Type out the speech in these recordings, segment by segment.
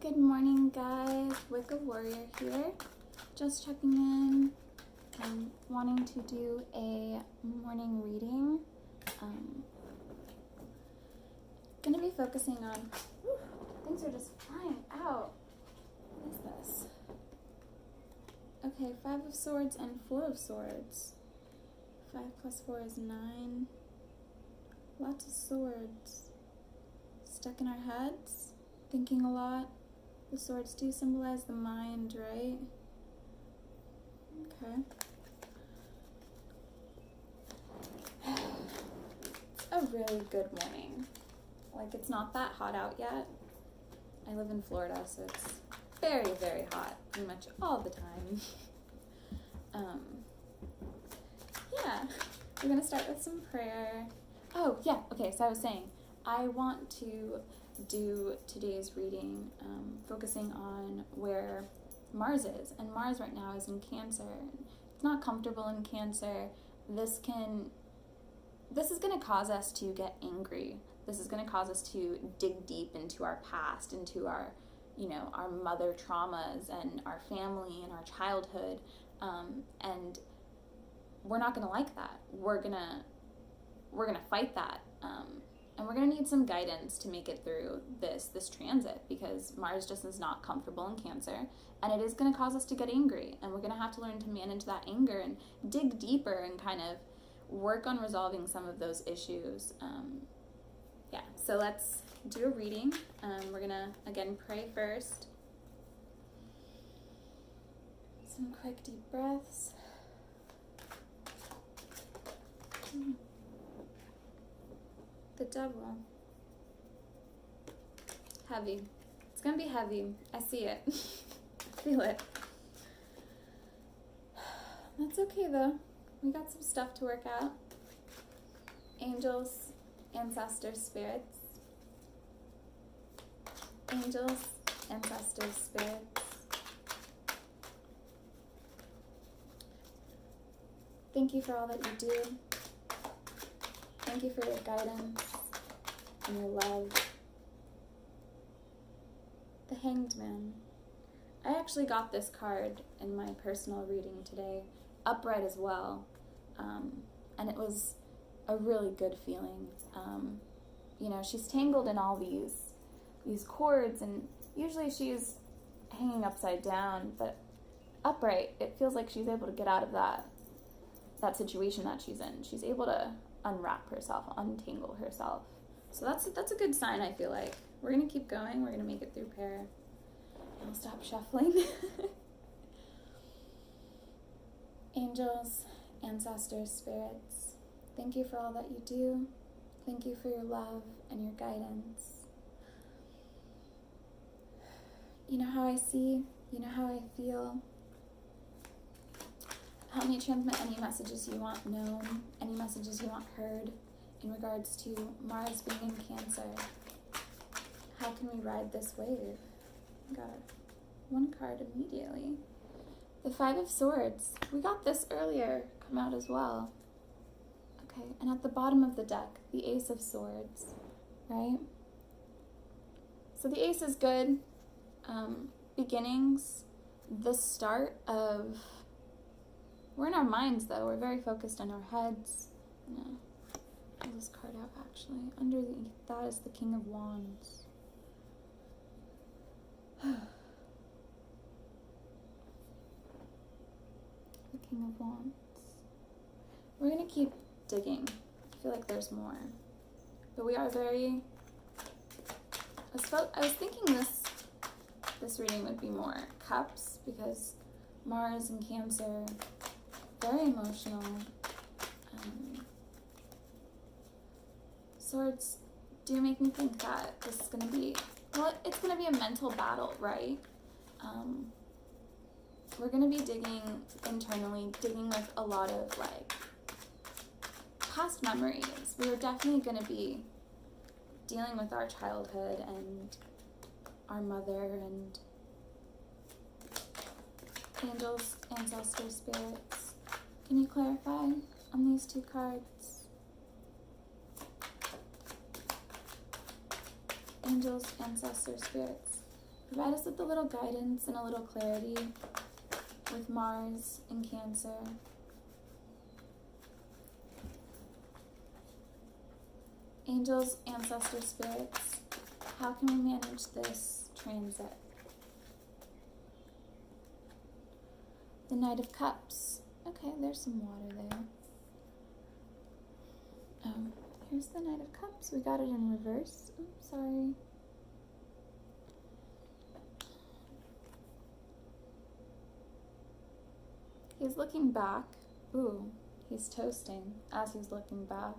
Good morning, guys. Wicca Warrior here. Just checking in and wanting to do a morning reading. Gonna be focusing on, things are just flying out. What is this? Okay, 5 of Swords and 4 of Swords. 5 plus 4 is 9. Lots of swords. Stuck in our heads, thinking a lot. The swords do symbolize the mind, right? Okay. It's a really good morning. Like, it's not that hot out yet. I live in Florida, so it's very, very hot pretty much all the time. Yeah, we're gonna start with some prayer. Oh, yeah, okay, so I was saying, I want to do today's reading focusing on where Mars is, and Mars right now is in Cancer. It's not comfortable in Cancer. This is going to cause us to get angry. This is going to cause us to dig deep into our past, into our mother traumas and our family and our childhood, and we're not going to like that. We're gonna fight that. And we're going to need some guidance to make it through this transit, because Mars just is not comfortable in Cancer, and it is going to cause us to get angry, and we're going to have to learn to manage that anger and dig deeper and kind of work on resolving some of those issues. Yeah, so let's do a reading. We're going to, again, pray first. Some quick deep breaths. The Devil. Heavy. It's gonna be heavy. I see it. I feel it. That's okay though. We got some stuff to work out. Angels, ancestors, spirits. Angels, ancestors, spirits. Thank you for all that you do. Thank you for your guidance and your love. The Hanged Man. I actually got this card in my personal reading today, upright as well, and it was a really good feeling. She's tangled in all these cords, and usually she's hanging upside down, but upright, it feels like she's able to get out of that situation that she's in. She's able to unwrap herself, untangle herself. So that's a good sign, I feel like. We're going to keep going. We're going to make it through prayer. I'll stop shuffling. Angels, ancestors, spirits, thank you for all that you do. Thank you for your love and your guidance. You know how I see, you know how I feel. Help me transmit any messages you want known, any messages you want heard in regards to Mars being in Cancer. How can we ride this wave? Got one card immediately. The 5 of Swords. We got this earlier come out as well. Okay, and at the bottom of the deck, the Ace of Swords, right? So the Ace is good. Beginnings, the start of... We're in our minds, though. We're very focused on our heads. I'm gonna pull this card out, actually. That is the King of Wands. The King of Wands. We're going to keep digging. I feel like there's more. But we are very... I was thinking this reading would be more cups, because Mars and Cancer... very emotional. Swords do make me think that this is going to be, it's going to be a mental battle, right? We're going to be digging internally, digging with a lot of, past memories. We are definitely going to be dealing with our childhood and our mother and angels, ancestors, spirits. Can you clarify on these 2 cards? Angels, ancestors, spirits. Provide us with a little guidance and a little clarity with Mars in Cancer. Angels, ancestor spirits, how can we manage this transit? The Knight of Cups. Okay, there's some water there. Here's the Knight of Cups. We got it in reverse. Oops, sorry. He's looking back. Ooh, he's toasting as he's looking back.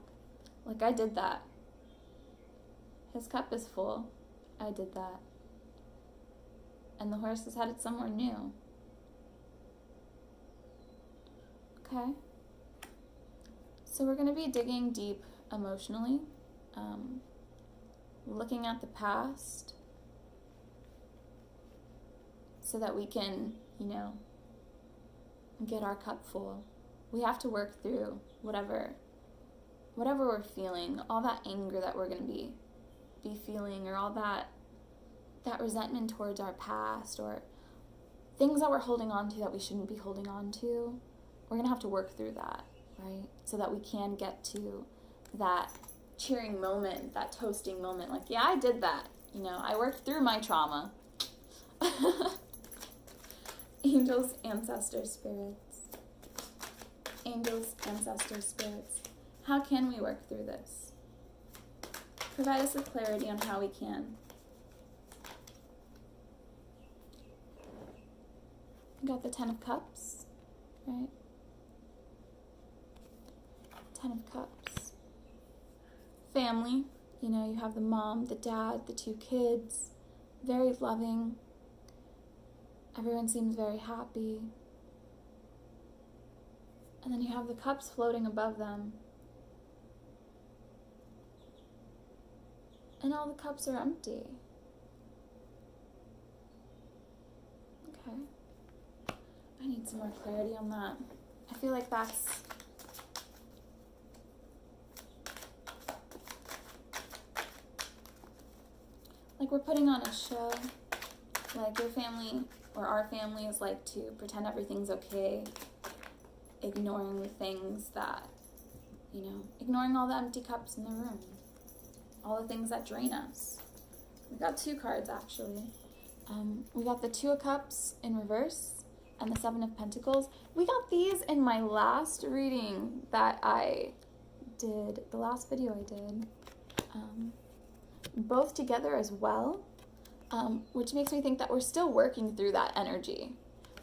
Like, I did that. His cup is full. I did that. And the horse is headed somewhere new. Okay. So we're going to be digging deep emotionally, looking at the past so that we can, get our cup full. We have to work through whatever we're feeling, all that anger that we're going to be feeling, or all that resentment towards our past, or things that we're holding on to that we shouldn't be holding on to. We're going to have to work through that, right? So that we can get to that cheering moment, that toasting moment. Like, yeah, I did that. I worked through my trauma. Angels, ancestor spirits. Angels, ancestor spirits. How can we work through this? Provide us with clarity on how we can. We got the Ten of Cups, right? Ten of Cups. Family. You have the mom, the dad, the two kids. Very loving. Everyone seems very happy. And then you have the cups floating above them. And all the cups are empty. Okay. I need some more clarity on that. I feel like that's... like we're putting on a show. Like your family or our family is like to pretend everything's okay. Ignoring the things that, ignoring all the empty cups in the room. All the things that drain us. We got two cards, actually. We got the Two of Cups in reverse and the Seven of Pentacles. We got these in my last reading that I did, the last video I did. Both together as well, which makes me think that we're still working through that energy.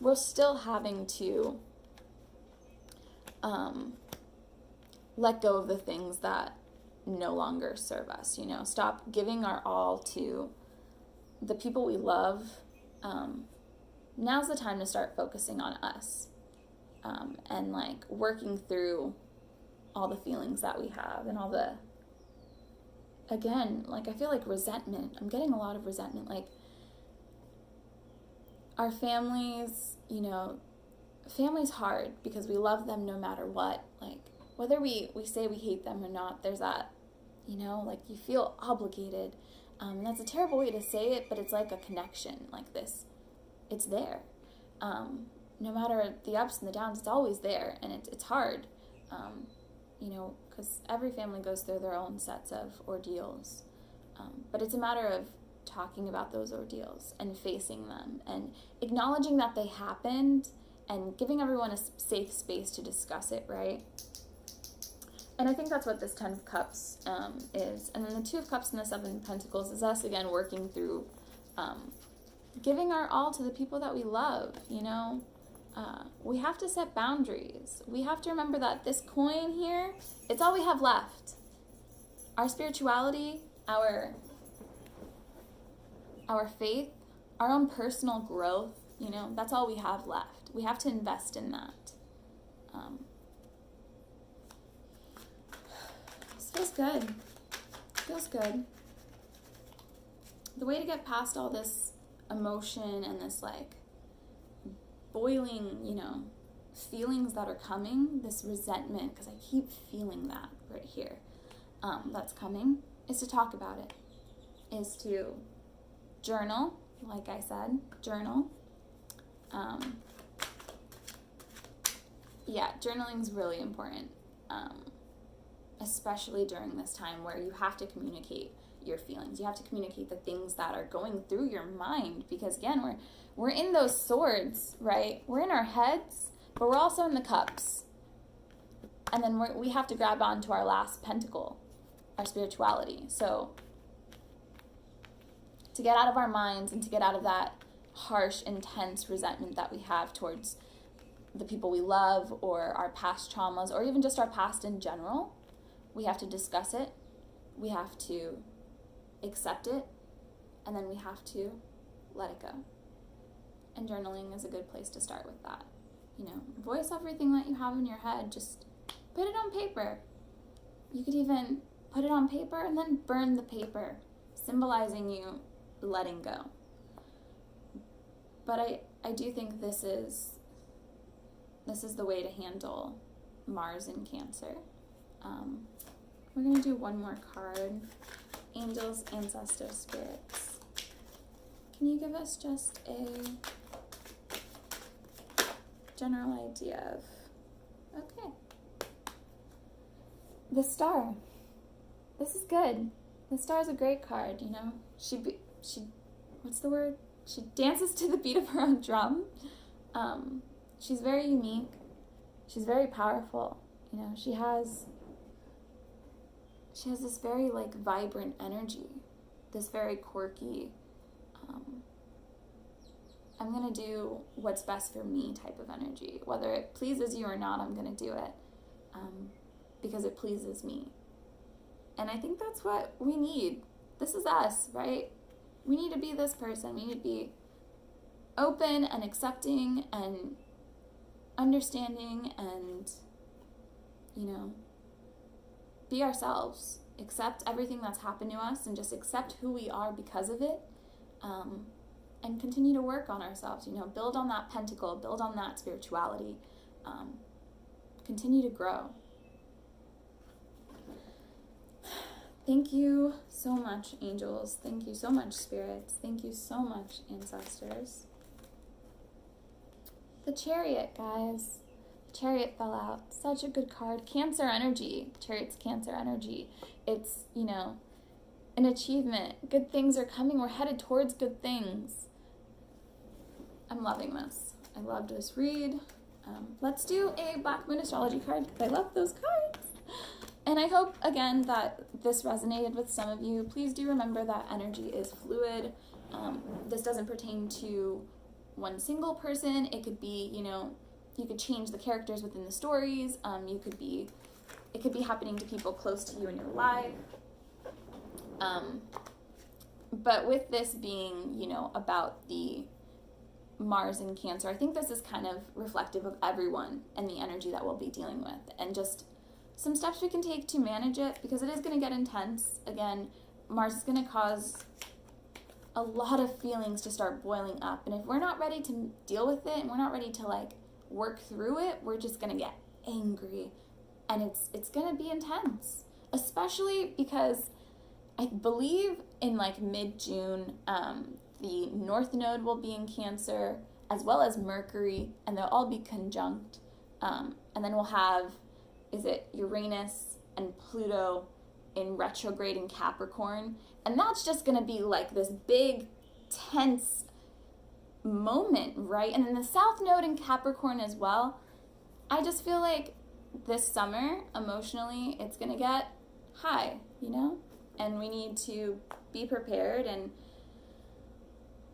We're still having to let go of the things that no longer serve us, stop giving our all to the people we love. Now's the time to start focusing on us, and like working through all the feelings that we have and all the, again, like I feel like resentment. I'm getting a lot of resentment. Like our families, family's hard because we love them no matter what. Like whether we say we hate them or not, there's that, like you feel obligated. That's a terrible way to say it, but it's like a connection like this. It's there. No matter the ups and the downs, it's always there, and it's hard, because every family goes through their own sets of ordeals. But it's a matter of talking about those ordeals and facing them and acknowledging that they happened and giving everyone a safe space to discuss it, right? And I think that's what this Ten of Cups is. And then the Two of Cups and the Seven of Pentacles is us, again, working through giving our all to the people that we love, We have to set boundaries. We have to remember that this coin here, it's all we have left. Our spirituality, our faith, our own personal growth, that's all we have left. We have to invest in that. This feels good. Feels good. The way to get past all this emotion and this like boiling, feelings that are coming, this resentment, because I keep feeling that right here, that's coming, is to talk about it, is to journal, like I said, journal. Yeah, journaling is really important, especially during this time where you have to communicate your feelings. You have to communicate the things that are going through your mind, because again, we're in those swords, right? We're in our heads, but we're also in the cups. And then we have to grab onto our last pentacle, our spirituality. So to get out of our minds and to get out of that harsh, intense resentment that we have towards the people we love or our past traumas or even just our past in general, we have to discuss it, we have to accept it, and then we have to let it go. And journaling is a good place to start with that. You know, voice everything that you have in your head, just put it on paper. You could even put it on paper and then burn the paper, symbolizing you letting go. But I do think this is the way to handle Mars in Cancer. We're going to do one more card. Angels, Ancestors, Spirits. Can you give us just a general idea of... Okay. The Star. This is good. The Star is a great card, you know. She what's the word? She dances to the beat of her own drum. She's very unique. She's very powerful. You know, she has this very like vibrant energy, this very quirky, I'm gonna do what's best for me type of energy. Whether it pleases you or not, I'm gonna do it because it pleases me. And I think that's what we need. This is us, right? We need to be this person. We need to be open and accepting and understanding and, you know, be ourselves. Accept everything that's happened to us and just accept who we are because of it. And continue to work on ourselves, you know, build on that pentacle, build on that spirituality, continue to grow. Thank you so much, angels. Thank you so much, spirits. Thank you so much, ancestors. The Chariot, guys. The Chariot fell out. Such a good card. Cancer energy. Chariot's Cancer energy. It's, you know, an achievement. Good things are coming. We're headed towards good things. I'm loving this. I loved this read. Let's do a Black Moon astrology card because I love those cards. And I hope, again, that this resonated with some of you. Please do remember that energy is fluid. This doesn't pertain to one single person. It could be, you know, you could change the characters within the stories. It could be happening to people close to you in your life. But with this being, you know, about the Mars in Cancer, I think this is kind of reflective of everyone and the energy that we'll be dealing with. And just some steps we can take to manage it, because it is going to get intense. Again, Mars is going to cause a lot of feelings to start boiling up. And if we're not ready to deal with it and we're not ready to like work through it, we're just going to get angry. And it's going to be intense, especially because I believe in like mid-June, the North Node will be in Cancer, as well as Mercury, and they'll all be conjunct. And then we'll have, is it Uranus and Pluto in retrograding Capricorn? And that's just going to be like this big, tense moment, right? And then the South Node in Capricorn as well. I just feel like this summer, emotionally, it's going to get high, you know? And we need to be prepared and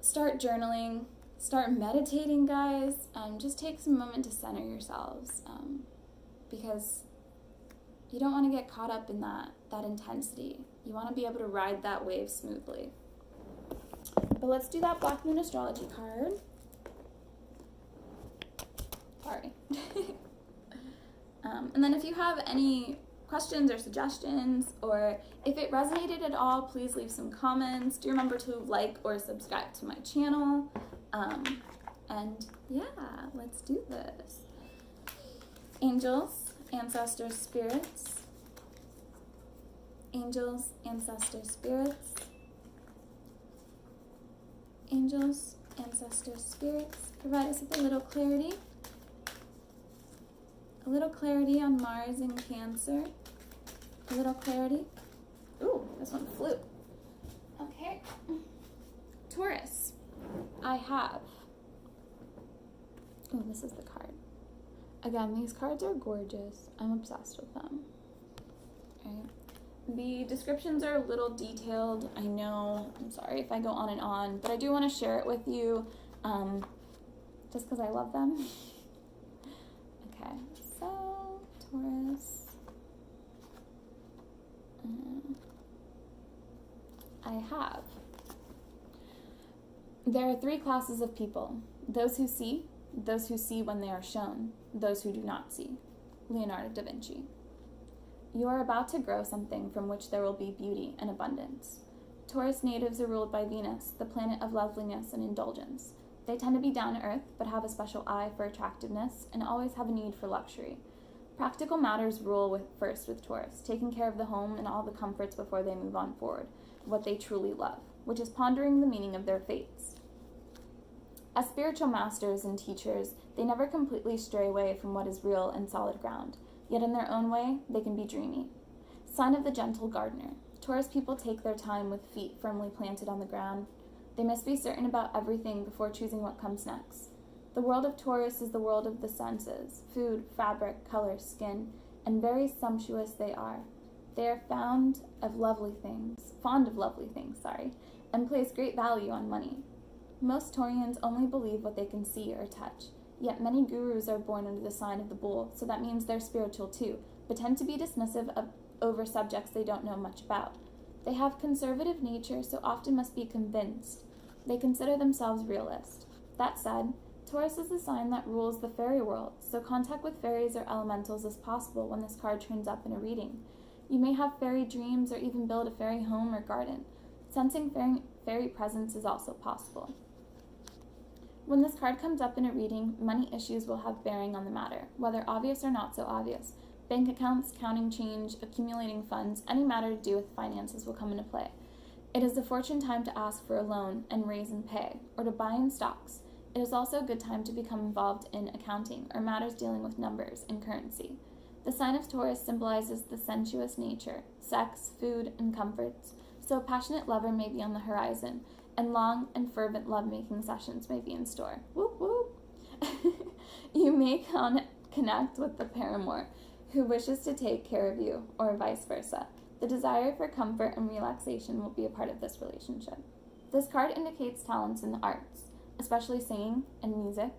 start journaling, start meditating, guys. Just take some moment to center yourselves, because you don't want to get caught up in that intensity. You want to be able to ride that wave smoothly. But let's do that Black Moon astrology card. Sorry. And then if you have any questions or suggestions, or if it resonated at all, please leave some comments. Do remember to like or subscribe to my channel. And yeah, let's do this. Angels, ancestors, spirits. Angels, ancestors, spirits. Angels, ancestors, spirits, provide us with a little clarity. A little clarity on Mars in Cancer. A little clarity. Ooh, this one flew. Okay. Taurus. I have. Oh, this is the card. Again, these cards are gorgeous. I'm obsessed with them. Right. The descriptions are a little detailed. I know. I'm sorry if I go on and on, but I do want to share it with you just because I love them. Okay, so Taurus. I have. There are three classes of people: those who see when they are shown, those who do not see. Leonardo da Vinci. You are about to grow something from which there will be beauty and abundance. Taurus natives are ruled by Venus, the planet of loveliness and indulgence. They tend to be down to earth, but have a special eye for attractiveness and always have a need for luxury. Practical matters rule first with Taurus, taking care of the home and all the comforts before they move on forward, what they truly love, which is pondering the meaning of their fates. As spiritual masters and teachers, they never completely stray away from what is real and solid ground, yet in their own way, they can be dreamy. Sign of the gentle gardener. Taurus people take their time with feet firmly planted on the ground. They must be certain about everything before choosing what comes next. The world of Taurus is the world of the senses: food, fabric, color, skin, and very sumptuous they are. They are fond of lovely things, and place great value on money. Most Taurians only believe what they can see or touch, yet many gurus are born under the sign of the bull, so that means they're spiritual too, but tend to be dismissive over subjects they don't know much about. They have conservative nature, so often must be convinced. They consider themselves realist. That said, Taurus is the sign that rules the fairy world, so contact with fairies or elementals is possible when this card turns up in a reading. You may have fairy dreams or even build a fairy home or garden. Sensing fairy presence is also possible. When this card comes up in a reading, money issues will have bearing on the matter, whether obvious or not so obvious. Bank accounts, counting change, accumulating funds, any matter to do with finances will come into play. It is the fortune time to ask for a loan and raise and pay, or to buy in stocks. It is also a good time to become involved in accounting or matters dealing with numbers and currency. The sign of Taurus symbolizes the sensuous nature, sex, food, and comforts, so a passionate lover may be on the horizon, and long and fervent lovemaking sessions may be in store. Whoop whoop! You may connect with the paramour who wishes to take care of you, or vice versa. The desire for comfort and relaxation will be a part of this relationship. This card indicates talents in the arts, especially singing and music.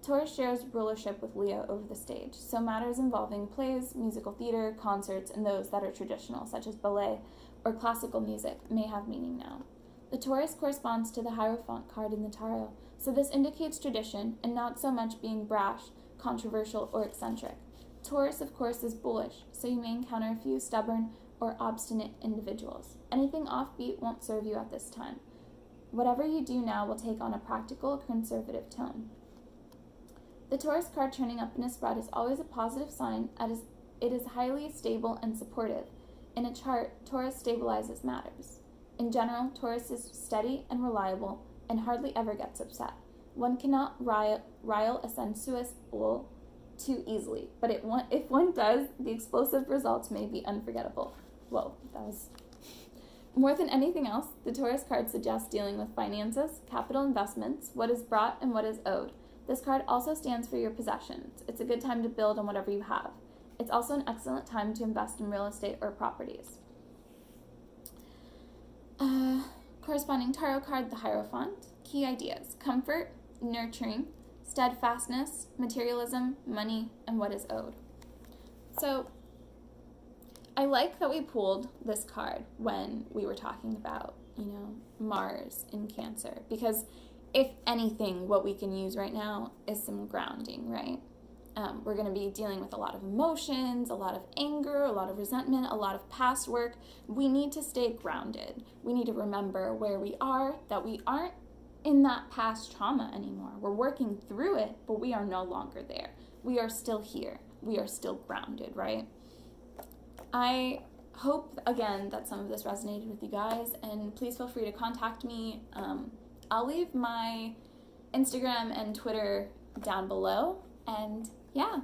Taurus shares rulership with Leo over the stage, so matters involving plays, musical theater, concerts, and those that are traditional, such as ballet or classical music, may have meaning now. The Taurus corresponds to the Hierophant card in the tarot, so this indicates tradition and not so much being brash, controversial, or eccentric. Taurus, of course, is bullish, so you may encounter a few stubborn or obstinate individuals. Anything offbeat won't serve you at this time. Whatever you do now will take on a practical, conservative tone. The Taurus card turning up in a spread is always a positive sign, as it is highly stable and supportive. In a chart, Taurus stabilizes matters. In general, Taurus is steady and reliable and hardly ever gets upset. One cannot rile a sensuous bull too easily, but if one does, the explosive results may be unforgettable. Whoa, that was... More than anything else, the Taurus card suggests dealing with finances, capital investments, what is brought and what is owed. This card also stands for your possessions. It's a good time to build on whatever you have. It's also an excellent time to invest in real estate or properties. Corresponding tarot card, the Hierophant. Key ideas: comfort, nurturing, steadfastness, materialism, money, and what is owed. So, I like that we pulled this card when we were talking about, Mars in Cancer, because if anything, what we can use right now is some grounding, right? We're going to be dealing with a lot of emotions, a lot of anger, a lot of resentment, a lot of past work. We need to stay grounded. We need to remember where we are, that we aren't in that past trauma anymore. We're working through it, but we are no longer there. We are still here. We are still grounded, right? I hope, again, that some of this resonated with you guys, and please feel free to contact me. I'll leave my Instagram and Twitter down below. And yeah,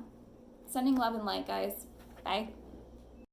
sending love and light, guys. Bye.